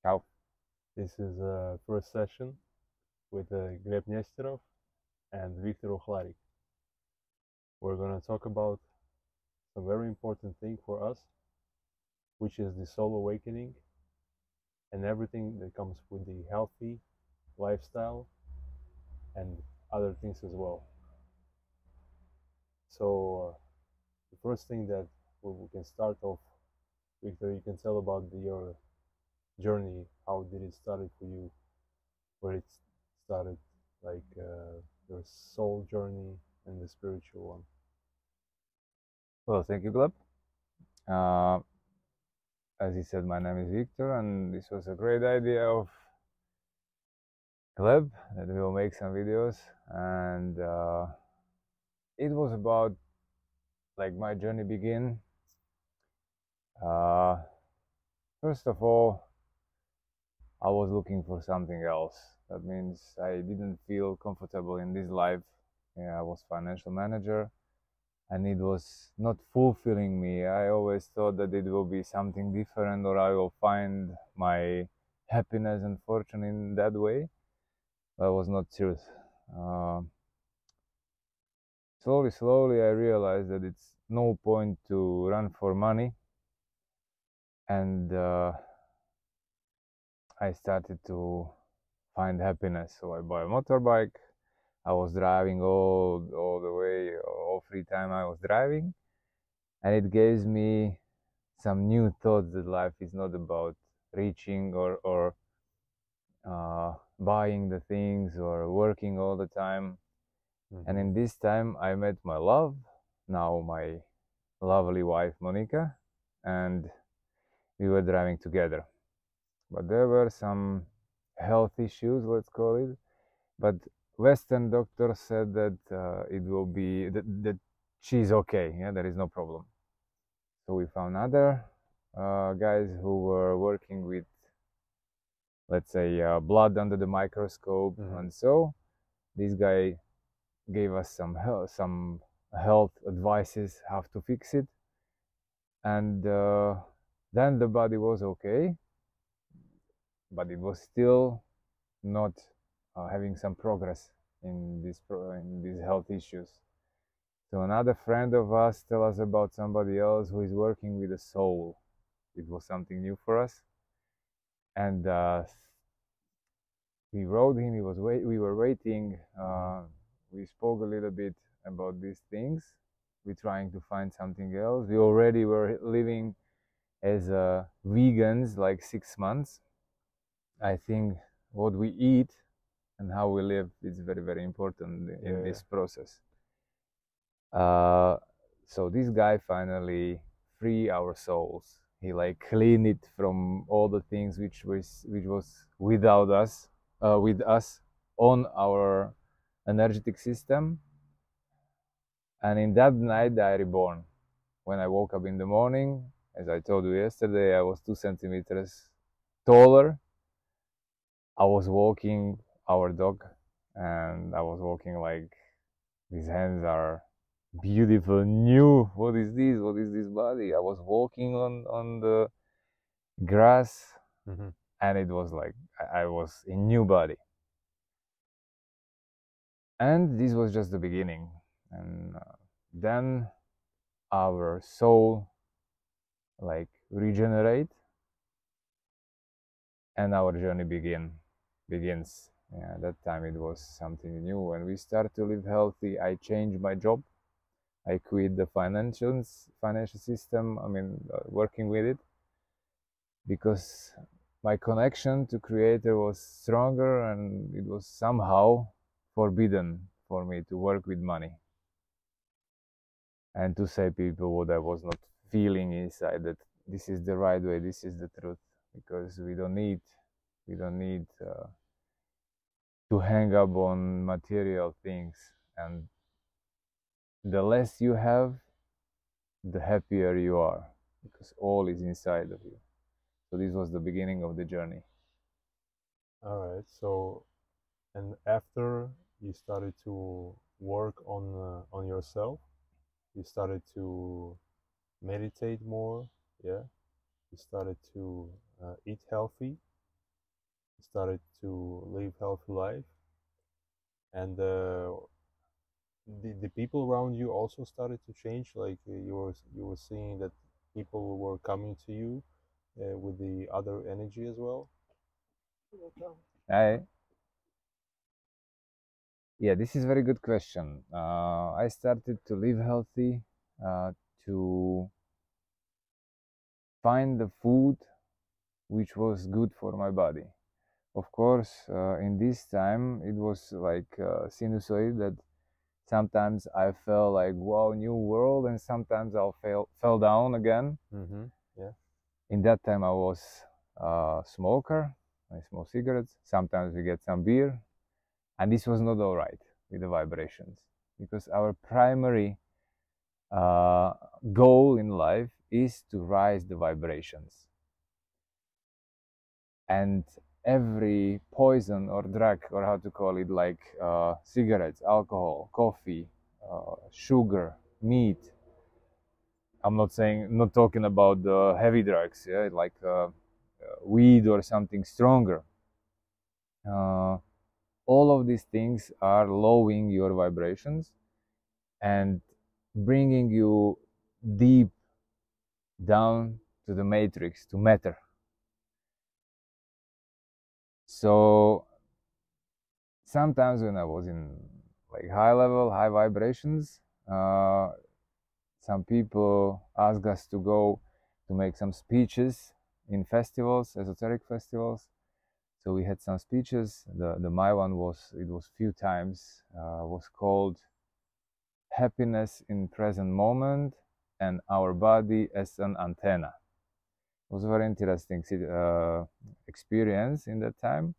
Ciao. This is a first session with Gleb Nesterov and Viktor Ochlarik. We're going to talk about a very important thing for us, which is the soul awakening and everything that comes with the healthy lifestyle and other things as well. So, the first thing that we can start off, Viktor, you can tell about your journey. How did it started for you? Where it started, like your soul journey and the spiritual one. Well, thank you, Gleb. Uh, as he said, my name is Victor, and this was a great idea of Gleb that we will make some videos. And it was about like my journey begin. Uh, First of all, I was looking for something else. That means I didn't feel comfortable in this life. Yeah, I was financial manager, and it was not fulfilling me. I always thought that it will be something different, or I will find my happiness and fortune in that way. That was not truth. Uh, slowly, I realized that it's no point to run for money, and I started to find happiness. So I bought a motorbike. I was driving all the way, all free time I was driving, and it gives me some new thoughts that life is not about reaching or buying the things or working all the time. And in this time I met my love, now my lovely wife Monica, and we were driving together. But there were some health issues, let's call it. But Western doctor said that it will be that she's okay. Yeah, there is no problem. So we found other guys who were working with, let's say, blood under the microscope, and so this guy gave us some health advices how to fix it, and then the body was okay, but it was still not having some progress in these health issues. So another friend of us tell us about somebody else who is working with the soul. It was something new for us, and we wrote him. We were waiting. We spoke a little bit about these things. We're trying to find something else. We already were living as vegans like 6 months. I think what we eat and how we live is very important in this process. So this guy finally free our souls. He like clean it from all the things which was without us, with us on our energetic system. And in that night I reborn. When I woke up in the morning, as I told you yesterday, I was 2 centimeters taller. I was walking our dog, and I was walking like these hands are beautiful, new. What is this? What is this body? I was walking on the grass, and it was like I was in new body. And this was just the beginning. And then our soul like regenerate, and our journey begins. Yeah, that time it was something new. When we start to live healthy, I changed my job. I quit the financial system. I mean, working with it, because my connection to Creator was stronger, and it was somehow forbidden for me to work with money and to say people what I was not feeling inside, that this is the right way, this is the truth, because we don't need to hang up on material things, and the less you have, the happier you are, because all is inside of you. So this was the beginning of the journey. All right. So, and after you started to work on yourself, you started to meditate more. Yeah. You started to eat healthy. started to live healthy life, and the people around you also started to change. Like you were seeing that people were coming to you with the other energy as well. I Yeah, this is a very good question. I started to live healthy, to find the food which was good for my body. Of course, in this time, it was like sinusoid that sometimes I felt like, wow, new world, and sometimes I fell down again. Yeah. In that time, I was a smoker. I smoke cigarettes. Sometimes we get some beer, and this was not all right with the vibrations, because our primary goal in life is to rise the vibrations. And every poison or drug, or how to call it, like cigarettes, alcohol, coffee, sugar, meat. I'm not talking about the heavy drugs, yeah, like weed or something stronger. All of these things are lowering your vibrations and bringing you deep down to the matrix, to matter. So sometimes when I was in like high level, high vibrations, some people ask us to go to make some speeches in festivals, esoteric festivals. So we had some speeches. The my one was, it was few times, was called "Happiness in Present Moment and Our Body as an Antenna." It was a very interesting experience in that time.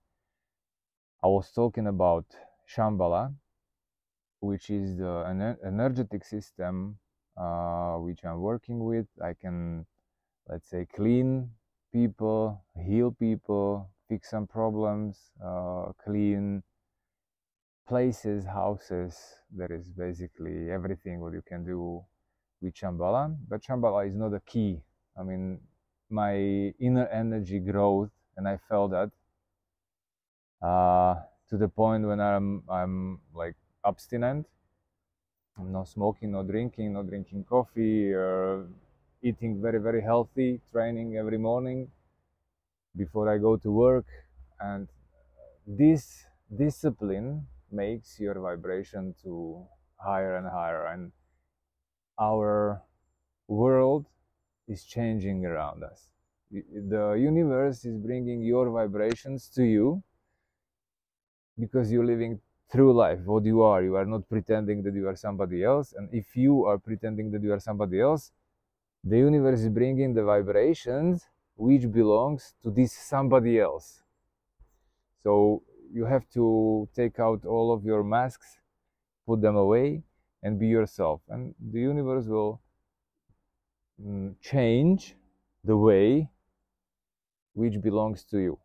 I was talking about Shamballa, which is the energetic system which I'm working with. I can, let's say, clean people, heal people, fix some problems, clean places, houses. There is basically everything what you can do with Shambhala. But Shambhala is not the key. I mean, my inner energy growth, and I felt that to the point when I'm like abstinent. I'm not smoking, not drinking coffee, eating very, very healthy, training every morning before I go to work. And this discipline makes your vibration to higher and higher. And our world is changing around us. The universe is bringing your vibrations to you because you're living through life what you are not pretending that you are somebody else. And if you are pretending that you are somebody else, the universe is bringing the vibrations which belongs to this somebody else. So you have to take out all of your masks, put them away, and be yourself, and the universe will change the way which belongs to you,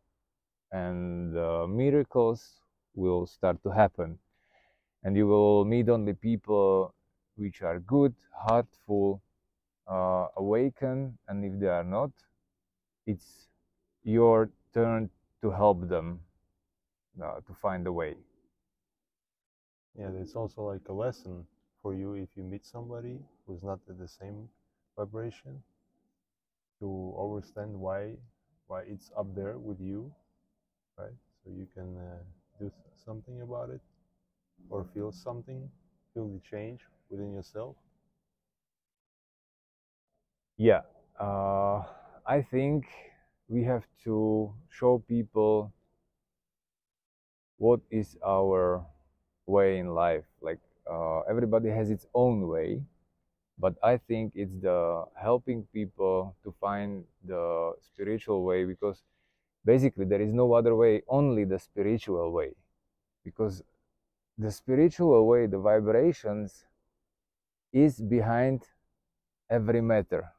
and miracles will start to happen, and you will meet only people which are good, heartful, awakened. And if they are not, it's your turn to help them to find a way. Yeah, it's also like a lesson for you if you meet somebody who's not at the same vibration, to understand why it's up there with you, right? So you can do something about it, or feel something, feel the change within yourself. Yeah, I think we have to show people what is our way in life. Like everybody has its own way, but I think it's the helping people to find the spiritual way, because basically there is no other way, only the spiritual way. Because the spiritual way, the vibrations, is behind every matter.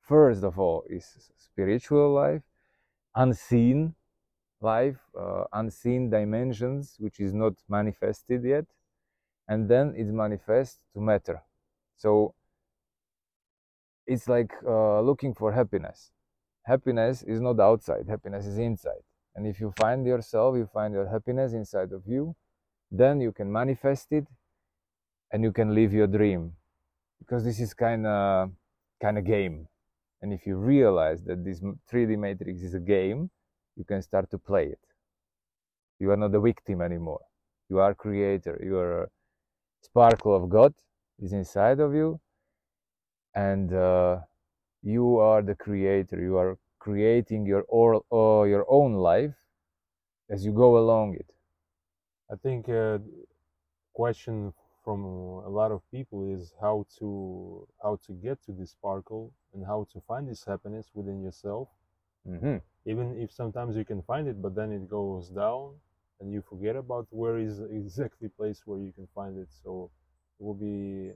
First of all is spiritual life, unseen life, unseen dimensions which is not manifested yet, and then it's manifest to matter. So it's like looking for happiness. Happiness is not outside, happiness is inside. And if you find yourself, you find your happiness inside of you, then you can manifest it and you can live your dream. Because this is kind of game. And if you realize that this 3D matrix is a game, you can start to play it. You are not the victim anymore. You are creator. You are a sparkle of God is inside of you, and you are the creator. You are creating your own life as you go along it. I think question from a lot of people is how to get to this sparkle and how to find this happiness within yourself. Even if sometimes you can find it, but then it goes down and you forget about where is exactly place where you can find it. So it will be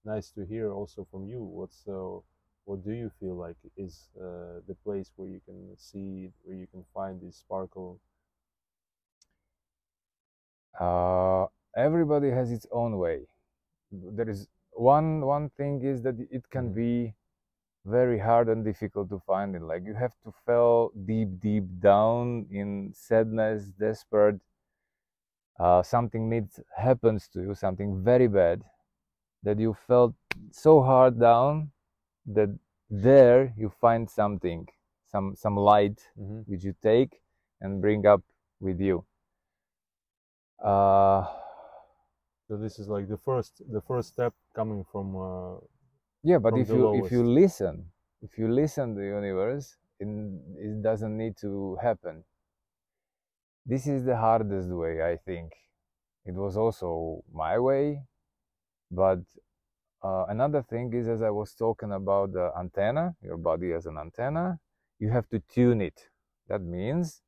nice to hear also from you. What do you feel like is the place where you can see, where you can find this sparkle? Everybody has its own way. There is one thing is that it can be very hard and difficult to find it. Like you have to fall deep down in sadness, desperate. Something happens to you, something very bad, that you felt so hard down that there you find something, some light, which you take and bring up with you. So this is like the first step coming from yeah, but from if you listen to the universe, it doesn't need to happen. This is the hardest way, I think. It was also my way, but another thing is, as I was talking about the antenna, your body as an antenna, you have to tune it. That means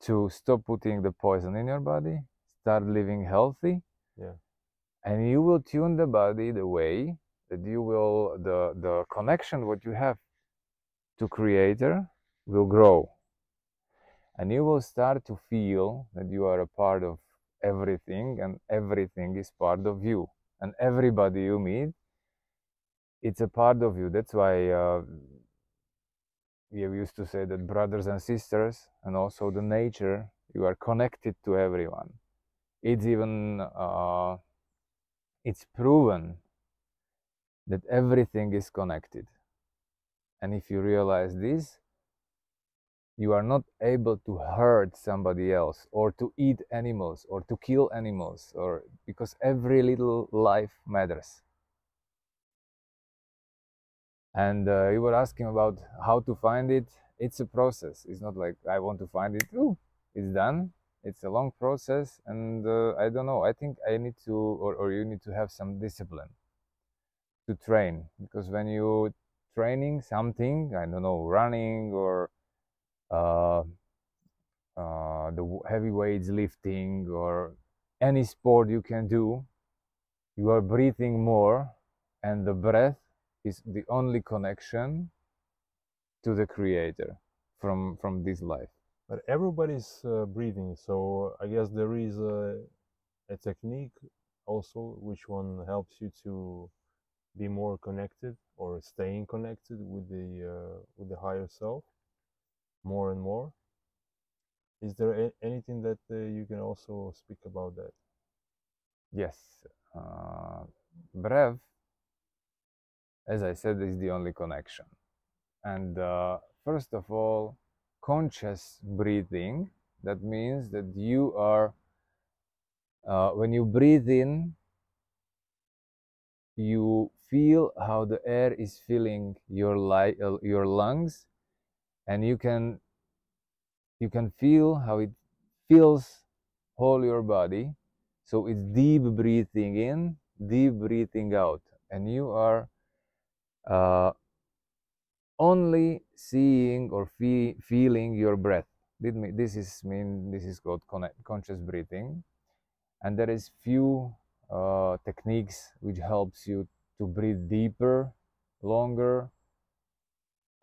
to stop putting the poison in your body, start living healthy, and you will tune the body the way that you will, the connection what you have to creator will grow, and you will start to feel that you are a part of everything and everything is part of you, and everybody you meet, it's a part of you. That's why we used to say that brothers and sisters, and also the nature, you are connected to everyone. It's even it's proven that everything is connected. And if you realize this, you are not able to hurt somebody else or to eat animals or to kill animals, or because every little life matters. And you were asking about how to find it. It's a process. It's not like I want to find it, ooh, it's done. It's a long process, and I don't know, I think I need to, or you need to have some discipline to train, because when you training something, I don't know, running or the heavy weights lifting or any sport you can do, you are breathing more, and the breath is the only connection to the creator from this life. But everybody's breathing, so I guess there is a technique also which one helps you to be more connected or staying connected with the higher self more and more. Is there anything that you can also speak about that? Yes, breath, as I said, is the only connection. And first of all, conscious breathing, that means that you are, when you breathe in, you feel how the air is filling your lungs, and you can feel how it fills whole your body. So it's deep breathing in, deep breathing out, and you are only seeing or feeling your breath. This is called conscious breathing, and there is few techniques which helps you to breathe deeper, longer,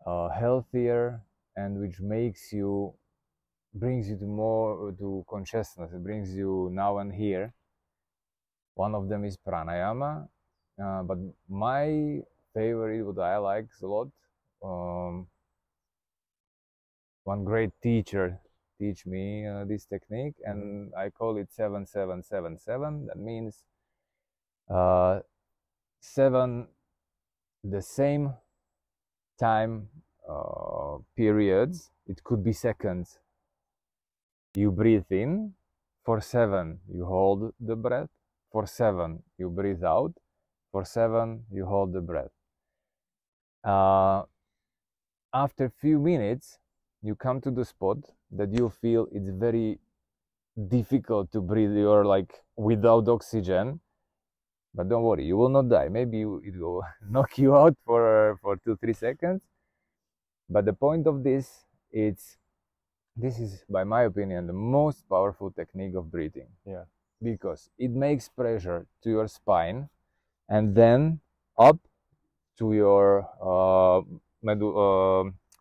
healthier, and which brings you to more to consciousness. It brings you now and here. One of them is pranayama, but my favorite, what I like a lot, one great teacher teach me this technique, and I call it 7777. That means 7 the same time periods. It could be seconds. You breathe in. For 7, you hold the breath. For 7, you breathe out. For 7, you hold the breath. After a few minutes, you come to the spot that you feel it's very difficult to breathe. You're like without oxygen, but don't worry, you will not die. Maybe it will knock you out for 2-3 seconds. But the point of this is, by my opinion, the most powerful technique of breathing. Yeah. Because it makes pressure to your spine and then up to your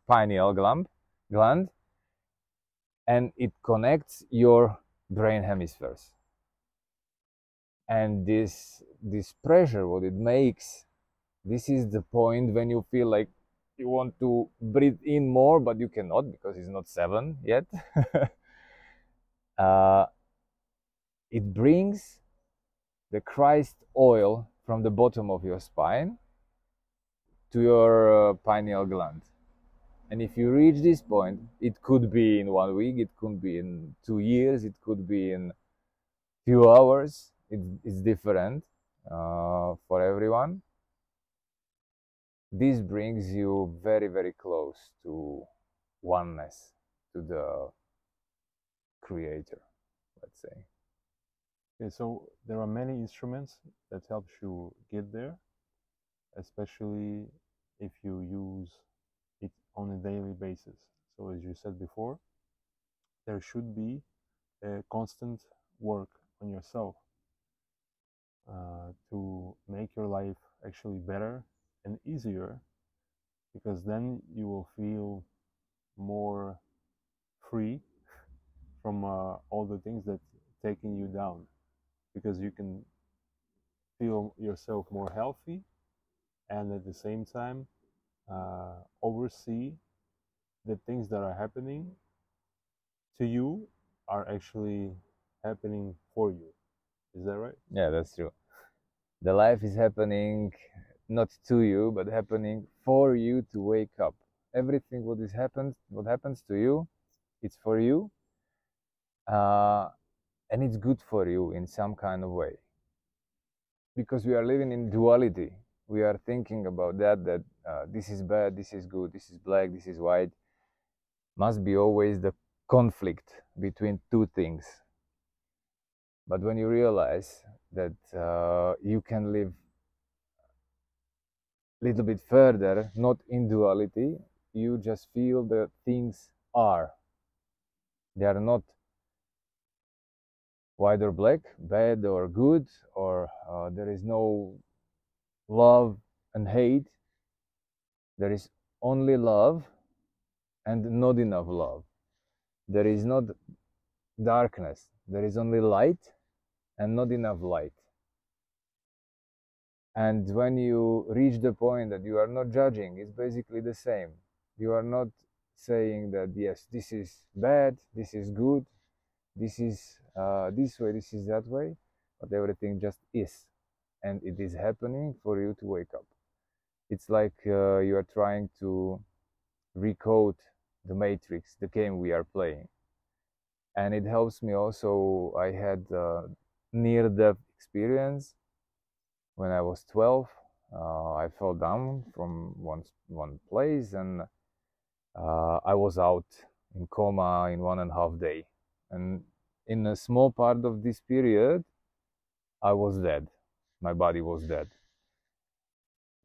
pineal gland, and it connects your brain hemispheres. And this pressure, what it makes, this is the point when you feel like you want to breathe in more, but you cannot because it's not 7 yet. It brings the Christ oil from the bottom of your spine to your pineal gland. And if you reach this point, it could be in 1 week, it could be in 2 years, it could be in few hours. It's different for everyone. This brings you very, very close to oneness, to the Creator, let's say. Okay, so there are many instruments that helps you get there, especially if you use it on a daily basis. So as you said before, there should be a constant work on yourself to make your life actually better and easier, because then you will feel more free from all the things that taking you down, because you can feel yourself more healthy and at the same time oversee the things that are happening to you are actually happening for you. Is that right? Yeah, that's true. The life is happening not to you, but happening for you to wake up. Everything what happens to you, it's for you, and it's good for you in some kind of way. Because we are living in duality. We are thinking about that this is bad, this is good, this is black, this is white. Must be always the conflict between two things. But when you realize that you can live a little bit further, not in duality, you just feel that things are. They are not white or black, bad or good, or there is no love and hate. There is only love and not enough love. There is not darkness. There is only light and not enough light. And when you reach the point that you are not judging, it's basically the same. You are not saying that, yes, this is bad, this is good, this is this way, this is that way, but everything just is. And it is happening for you to wake up. It's like you are trying to recode the matrix, the game we are playing. And it helps me also. I had near-death experience when I was 12. I fell down from one place, and I was out in coma in 1.5 days. And in a small part of this period, I was dead. My body was dead.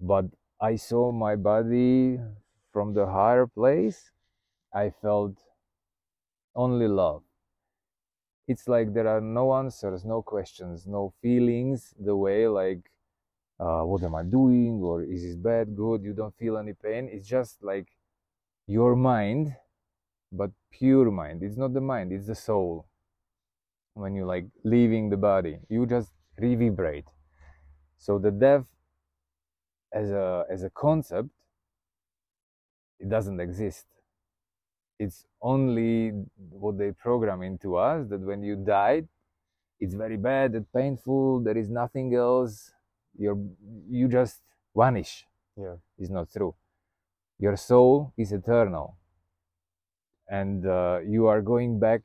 But I saw my body from the higher place. I felt only love. It's like there are no answers, no questions, no feelings, the way like, what am I doing? Or is this bad, good? You don't feel any pain. It's just like your mind, but pure mind. It's not the mind, it's the soul. When you like leaving the body, you just revibrate. So the death as a concept, it doesn't exist. It's only what they program into us, that when you died, it's very bad and painful, there is nothing else, you just vanish. Yeah. It's not true. Your soul is eternal, and you are going back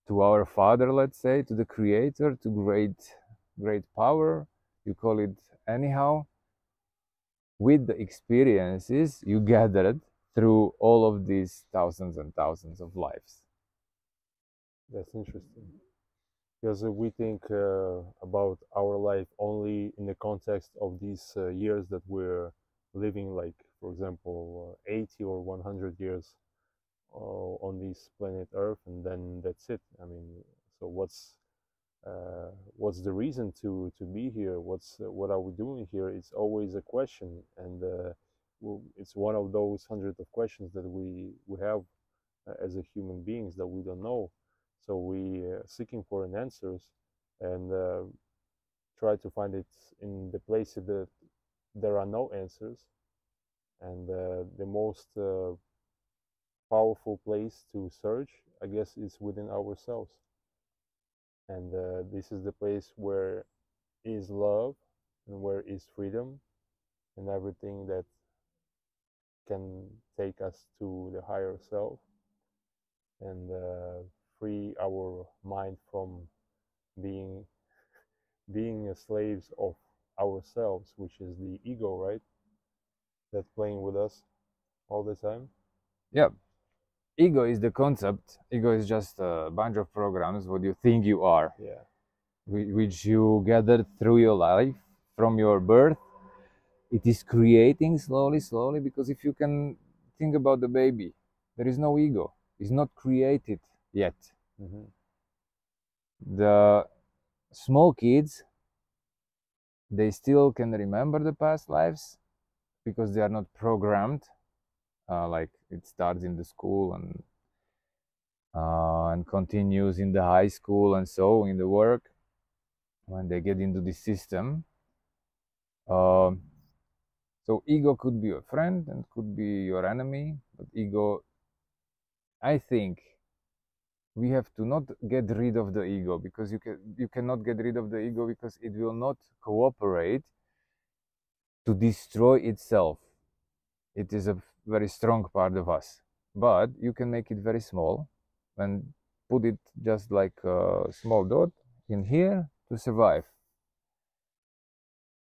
to our Father, let's say, to the Creator, to great power, you call it anyhow, with the experiences you gathered through all of these thousands and thousands of lives. That's interesting, because we think about our life only in the context of these years that we're living, like, for example, 80 or 100 years on this planet Earth, and then that's it. I mean, so what's the reason to be here? What are we doing here? It's always a question, and it's one of those hundreds of questions that we have as a human beings, that we don't know. So we seeking for an answers, and try to find it in the places that there are no answers. And the most powerful place to search, I guess, is within ourselves. And this is the place where is love, and where is freedom, and everything that can take us to the higher self, and free our mind from being slaves of ourselves, which is the ego, right? That's playing with us all the time. Yeah. Ego is the concept. Ego is just a bunch of programs, what you think you are. Yeah. Which you gathered through your life, from your birth. It is creating slowly, because if you can think about the baby, there is no ego. It's not created yet. Mm-hmm. The small kids, they still can remember the past lives because they are not programmed. Like it starts in the school and continues in the high school, and so in the work, when they get into the system. So ego could be your friend and could be your enemy, but ego, I think we have to not get rid of the ego, because you cannot get rid of the ego, because it will not cooperate to destroy itself. It is a very strong part of us, but you can make it very small and put it just like a small dot in here to survive.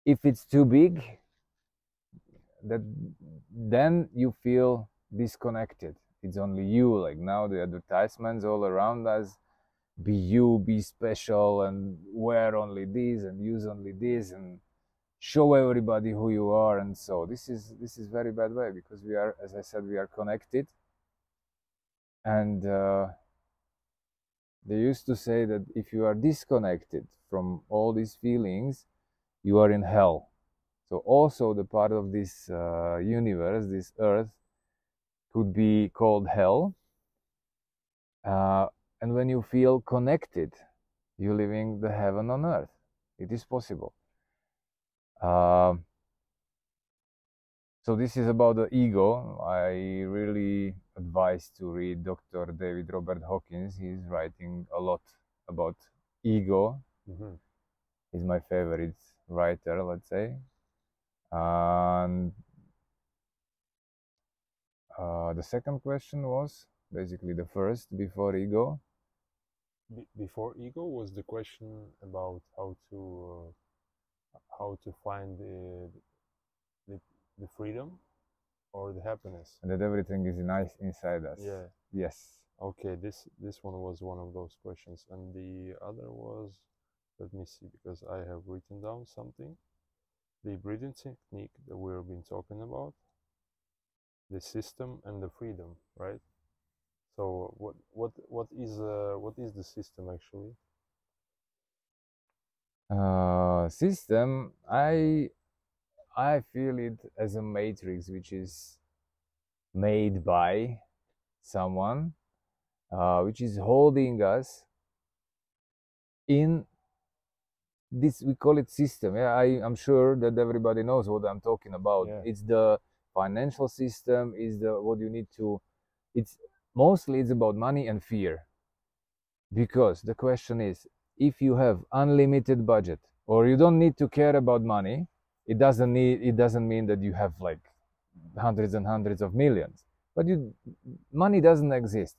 If it's too big, then you feel disconnected. It's only you, like now the advertisements all around us, be you, be special, and wear only this and use only this and show everybody who you are. And so this is very bad way, because we are, as I said, we are connected. And they used to say that if you are disconnected from all these feelings, you are in hell. So also the part of this universe, this earth, could be called hell. And when you feel connected, you're living the heaven on earth. It is possible. So this is about the ego. I really advise to read Dr. David Robert Hawkins. He's writing a lot about ego. Mm-hmm. He's my favorite writer, let's say. And the second question was basically the first, before ego. Before ego was the question about how to find the freedom or the happiness, and that everything is nice inside us. Yeah. Yes. Okay, this one was one of those questions, and the other was, let me see, because I have written down something. The breathing technique that we've been talking about, the system and the freedom, right? So what is the system actually? System, I feel it as a matrix which is made by someone, which is holding us in this, we call it system. Yeah, I'm sure that everybody knows what I'm talking about. Yeah. It's the financial system, is the what you need to, it's mostly it's about money and fear. Because the question is, if you have unlimited budget or you don't need to care about money, it doesn't mean that you have like hundreds and hundreds of millions, but money doesn't exist.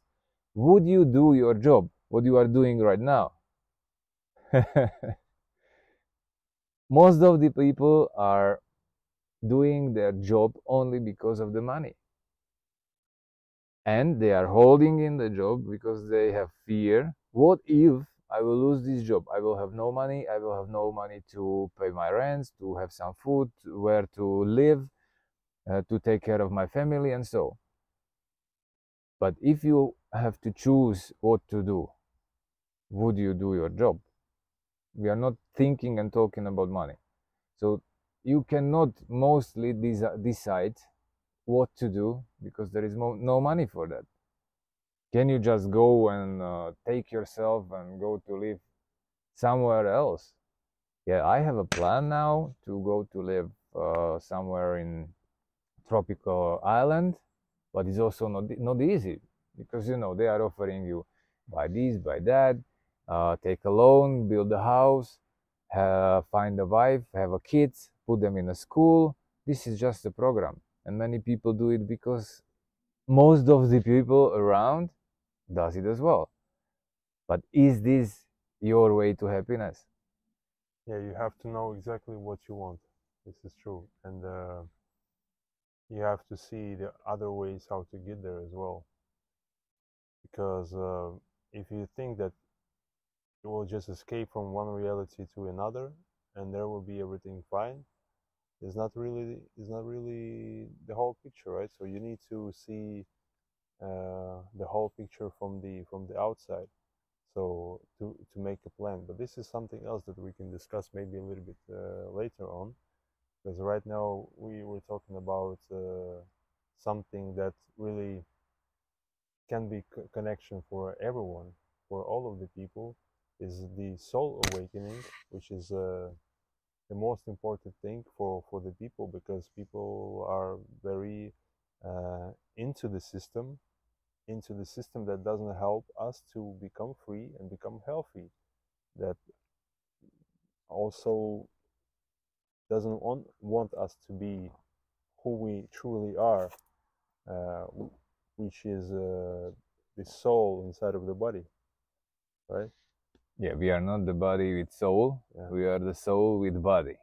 Would you do your job, what you are doing right now? Most of the people are doing their job only because of the money, and they are holding in the job because they have fear. What if I will lose this job? I will have no money. I will have no money to pay my rents, to have some food, where to live, to take care of my family, and so. But if you have to choose what to do, would you do your job? We are not thinking and talking about money. So you cannot mostly decide what to do because there is no money for that. Can you just go and take yourself and go to live somewhere else? Yeah, I have a plan now to go to live somewhere in tropical island, but it's also not easy because they are offering you buy this, buy that, take a loan, build a house, find a wife, have a kids, put them in a school. This is just a program, and many people do it because most of the people around does it as well. But is this your way to happiness? Yeah, you have to know exactly what you want. This is true, and you have to see the other ways how to get there as well. Because if you think that you will just escape from one reality to another, and there will be everything fine, it's not really the whole picture, right? So you need to see the whole picture from the outside. So to make a plan, but this is something else that we can discuss maybe a little bit later on, because right now we were talking about something that really can be connection for everyone, for all of the people, is the soul awakening, which is the most important thing for the people, because people are very into the system that doesn't help us to become free and become healthy, that also doesn't want us to be who we truly are, uh, which is the soul inside of the body, right? Yeah, we are not the body with soul. Yeah. We are the soul with body.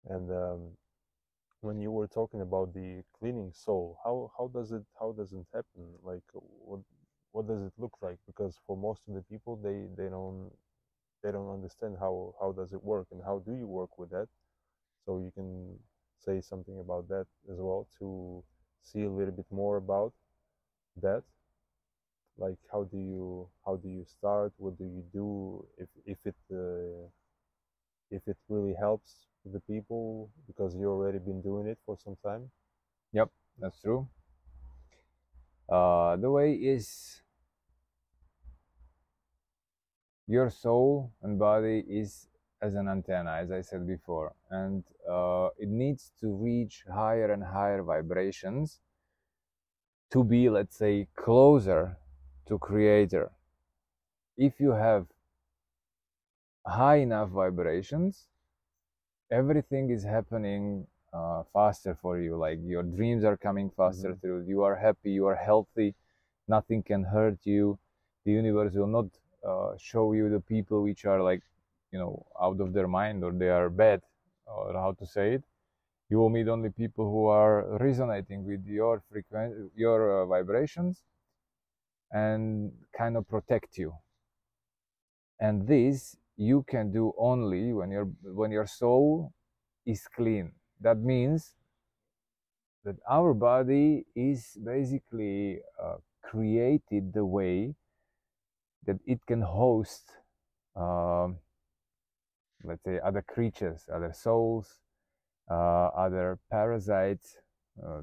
And when you were talking about the cleaning soul, how does it happen? Like, what does it look like? Because for most of the people, they don't understand how does it work, and how do you work with that. So you can say something about that as well, to see a little bit more about that. Like, how do you start? What do you do if it really helps the people, because you already been doing it for some time? Yep, that's true. The way is, your soul and body is as an antenna, as I said before, and it needs to reach higher and higher vibrations to be, let's say, closer to Creator. If you have high enough vibrations, everything is happening faster for you. Like, your dreams are coming faster through. You are happy, you are healthy, nothing can hurt you. The universe will not show you the people which are like, out of their mind, or they are bad, or how to say it. You will meet only people who are resonating with your frequency, your vibrations, and kind of protect you. And this you can do only when your soul is clean. That means that our body is basically created the way that it can host, let's say, other creatures, other souls, other parasites.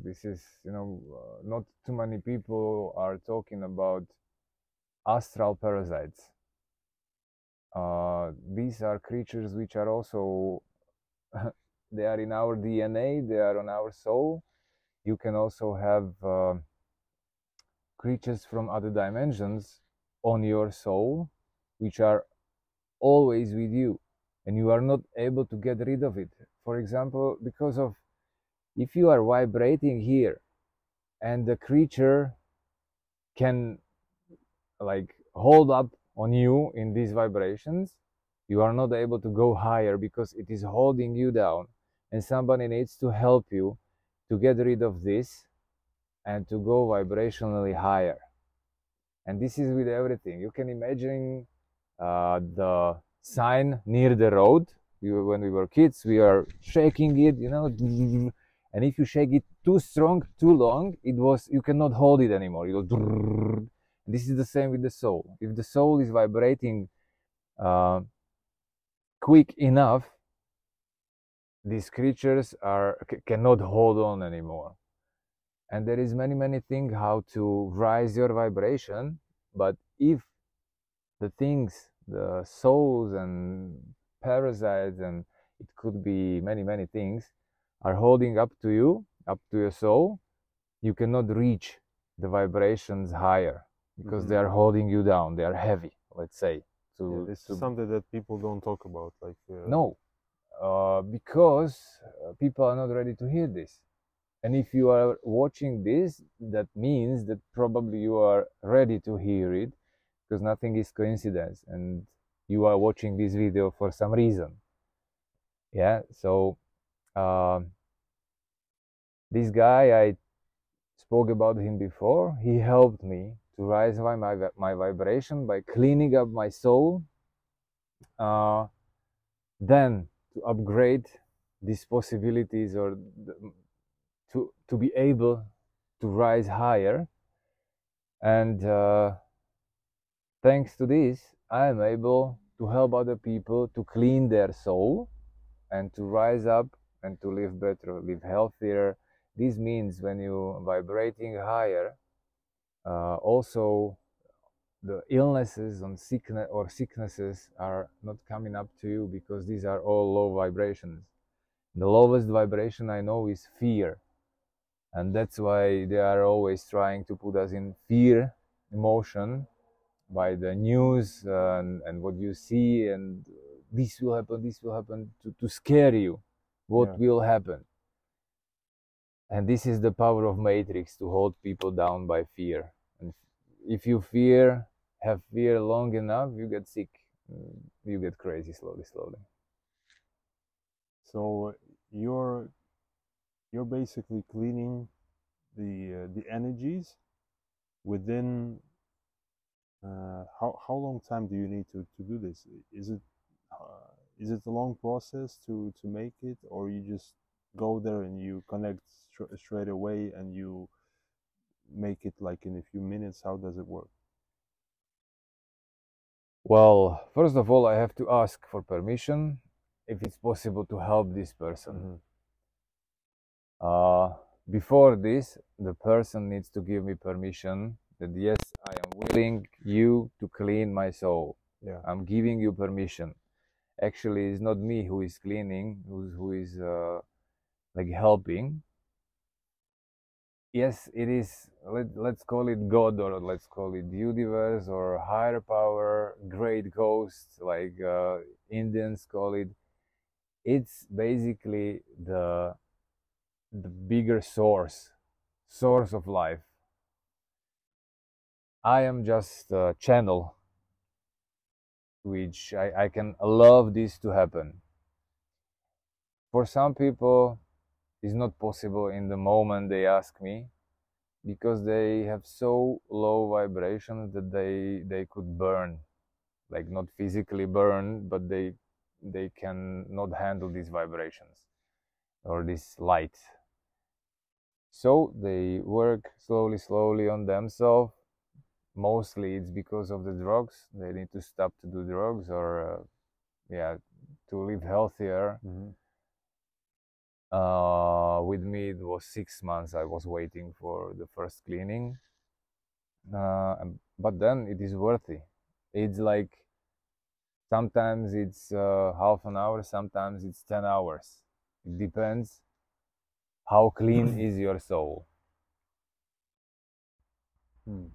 This is, not too many people are talking about astral parasites. These are creatures which are also they are in our DNA, they are on our soul. You can also have creatures from other dimensions on your soul, which are always with you, and you are not able to get rid of it. For example, because of, if you are vibrating here and the creature can like hold up on you in these vibrations, you are not able to go higher because it is holding you down, and somebody needs to help you to get rid of this and to go vibrationally higher. And this is with everything. You can imagine the sign near the road. When we were kids, we are shaking it, you know, and if you shake it too strong, too long, you cannot hold it anymore. You go. This is the same with the soul. If the soul is vibrating quick enough, these creatures cannot hold on anymore. And there is many things how to rise your vibration, but if the things, the souls and parasites, and it could be many things, are holding up to you, up to your soul, you cannot reach the vibrations higher because they are holding you down. They are heavy, let's say. This is something that people don't talk about. Like no, because people are not ready to hear this. And if you are watching this, that means that probably you are ready to hear it, because nothing is coincidence, and you are watching this video for some reason. Yeah, so this guy, I spoke about him before. He helped me to rise my vibration by cleaning up my soul, then to upgrade these possibilities, or to be able to rise higher. And thanks to this, I am able to help other people to clean their soul and to rise up and to live better, live healthier. This means when you vibrating higher, also the illnesses and sicknesses are not coming up to you, because these are all low vibrations. The lowest vibration I know is fear, and that's why they are always trying to put us in fear emotion by the news and what you see, and this will happen, to scare you what will happen. And this is the power of Matrix, to hold people down by fear. And if you have fear long enough, you get sick, you get crazy slowly. So you're basically cleaning the energies within. How long time do you need to do this? Is it a long process to make it, or you just go there and you connect straight away and you make it like in a few minutes? How does it work? Well, first of all, I have to ask for permission if it's possible to help this person. Before this, the person needs to give me permission that yes, I am willing you to clean my soul. Yeah, I'm giving you permission. Actually, it's not me who is cleaning, who is like helping. Yes, it is. Let's call it God, or let's call it universe, or higher power, great ghost, like Indians call it. It's basically the bigger source of life. I am just a channel which I can allow this to happen. For some people, it's not possible in the moment they ask me, because they have so low vibrations that they could burn, like not physically burn, but they can not handle these vibrations or this light. So they work slowly on themselves. Mostly it's because of the drugs. They need to stop to do drugs, or to live healthier. With me, it was 6 months I was waiting for the first cleaning, but then it is worthy. It's like sometimes it's half an hour, sometimes it's 10 hours. It depends how clean is your soul. Hmm.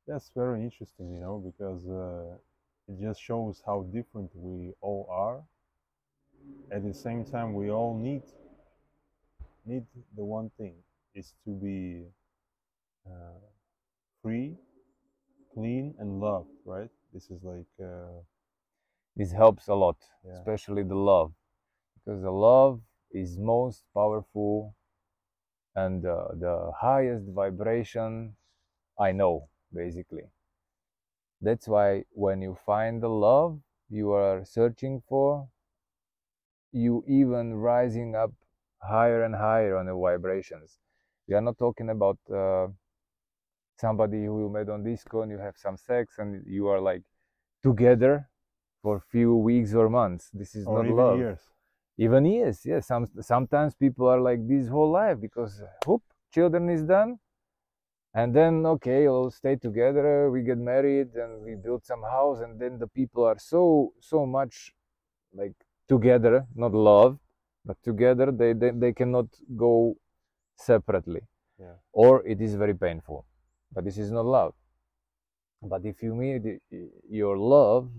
That's very interesting, you know, because it just shows how different we all are. At the same time, we all need the one thing is to be uh, free, clean, and loved, right? This is like This helps a lot, yeah. especially the love, because the love is most powerful and the highest vibration I know, basically. That's why when you find the love you are searching for, you even rising up higher and higher on the vibrations. We are not talking about somebody who you met on disco and you have some sex and you are like together for a few weeks or months. This is Or not even love. years. Even years, yes. Sometimes people are like this whole life because whoop, children is done, and then okay, we'll stay together. We get married and we build some house, and then the people are so much like together, not love, but together. They cannot go separately, Yeah. or it is very painful. But this is not love. But if you meet your love,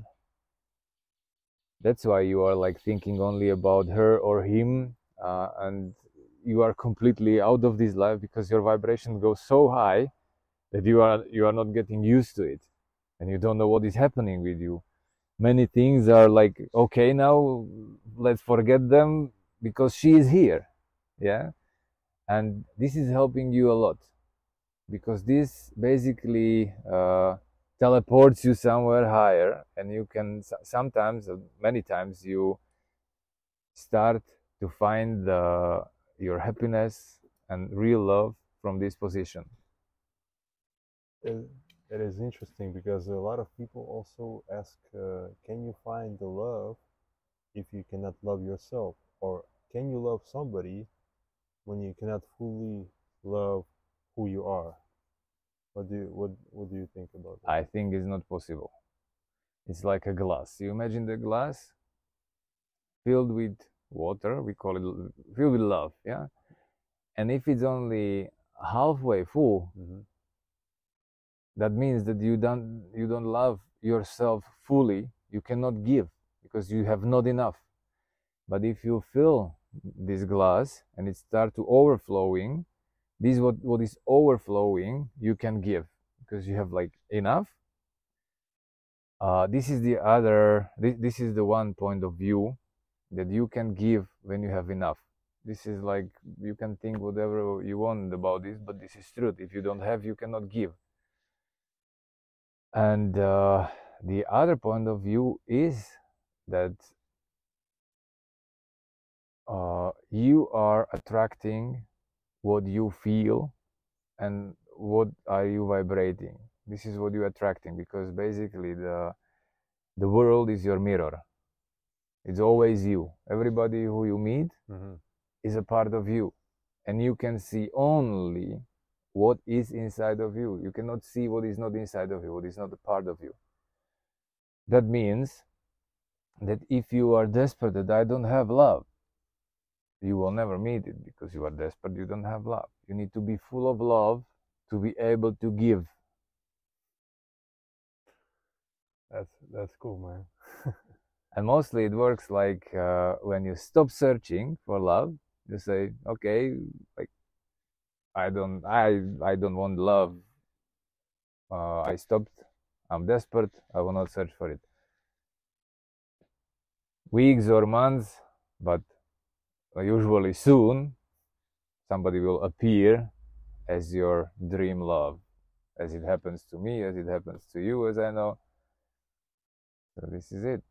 that's why you are like thinking only about her or him, and you are completely out of this life because your vibration goes so high that you are not getting used to it, and you don't know what is happening with you. Many things are like, okay, now let's forget them because she is here. Yeah. And this is helping you a lot, because this basically teleports you somewhere higher, and you can sometimes, many times, you start to find your happiness and real love from this position. It, it is interesting because a lot of people also ask, can you find the love if you cannot love yourself? Or can you love somebody when you cannot fully love who you are? What do you think about that? I think it's not possible. It's like a glass. You imagine the glass filled with water, we call it filled with love, yeah? And if it's only halfway full, that means that you don't love yourself fully. You cannot give because you have not enough. But if you fill this glass and it starts to overflowing, this what is overflowing you can give because you have like enough. This is the other. This is the one point of view that you can give when you have enough. This is like, you can think whatever you want about this, but this is truth. If you don't have, you cannot give. And the other point of view is that you are attracting what you feel and what are you vibrating. This is what you're attracting, because basically the world is your mirror. It's always you. Everybody who you meet is a part of you, and you can see only what is inside of you. You cannot see what is not inside of you, what is not a part of you. That means that if you are desperate that I don't have love, you will never meet it, because you are desperate, you don't have love. You need to be full of love to be able to give. That's cool, man. And mostly it works like when you stop searching for love, you say, okay, like I don't want love. I stopped. I'm desperate. I will not search for it. Weeks or months, but usually soon, somebody will appear as your dream love, as it happens to me, as it happens to you, as I know. So this is it.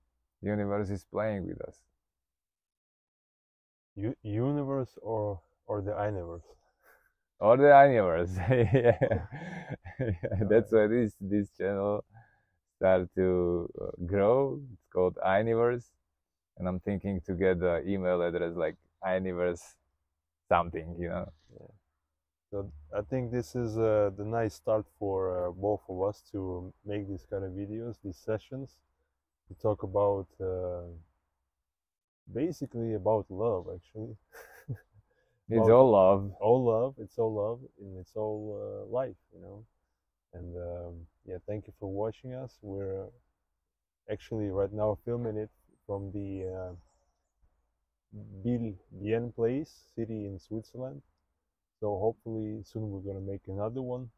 Universe is playing with us. Universe or the I-NIVERSE? Or the I-NIVERSE. Yeah. That's why this channel started to grow. It's called I-NIVERSE, and I'm thinking to get the email address like I-NIVERSE something, Yeah. So I think this is the nice start for both of us to make these kind of videos, these sessions, to talk about basically about love, actually. It's all love. All love. It's all love, and it's all life, you know. And yeah, thank you for watching us. We're actually right now filming it from the Bien place city in Switzerland. So hopefully soon we're gonna make another one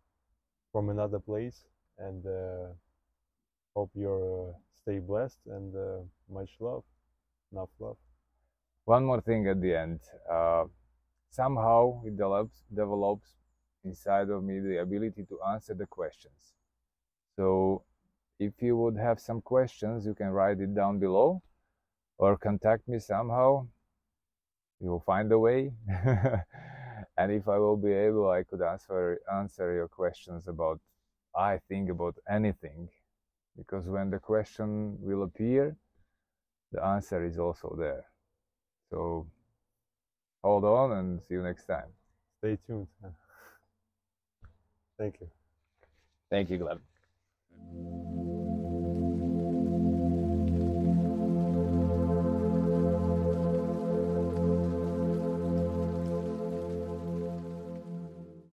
from another place, and hope you're stay blessed, and much love, enough love. One more thing at the end. Somehow it develops inside of me the ability to answer the questions. So if you would have some questions, you can write it down below or contact me somehow. You will find a way. And if I will be able, I could answer your questions about, I think, about anything. Because when the question will appear, the answer is also there. So hold on and see you next time. Stay tuned. Thank you. Thank you, Gleb.